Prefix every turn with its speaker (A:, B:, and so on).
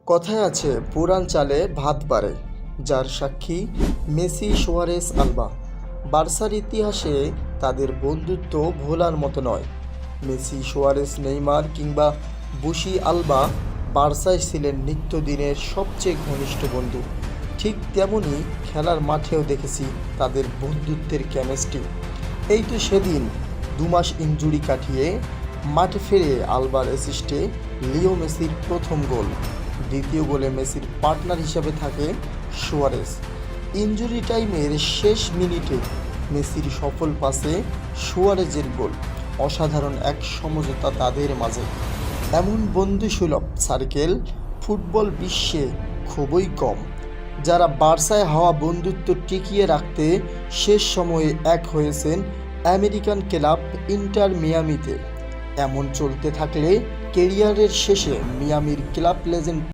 A: কথায় আছে পুরান চালে ভাত বাড়ে, যার সাক্ষী মেসি, সুয়ারেস, আলবা। বার্সার ইতিহাসে তাদের বন্ধুত্ব ভোলার মতো নয়। মেসি, সুয়ারেস, নেইমার কিংবা বুশি, আলবা বার্সায় ছিলেন নিত্যদিনের সবচেয়ে ঘনিষ্ঠ বন্ধু। ঠিক তেমনই খেলার মাঠেও দেখেছি তাদের বন্ধুত্বের কেমিস্ট্রি। এই তো সেদিন 2 মাস ইনজুরি কাটিয়ে মাঠে ফিরে আলবার অ্যাসিস্টে লিও মেসির প্রথম গোল। দ্বিতীয় গোলে মেসির পার্টনার হিসেবে থাকে সুয়ারেস। ইনজুরি টাইমের শেষ মিনিটে মেসির সফল পাসে সুয়ারেজের গোল। অসাধারণ এক সমঝোতা তাদের মাঝে। এমন বন্ধুসুলভ সার্কেল ফুটবল বিশ্বে খুবই কম। যারা বার্সায় হওয়া বন্ধুত্ব টিকিয়ে রাখতে শেষ সময়ে এক হয়েছেন আমেরিকান ক্লাব ইন্টার মিয়ামিতে। এমন চলতে থাকলে কেরিয়ারের শেষে মিয়ামির ক্লাব লেজেন্ড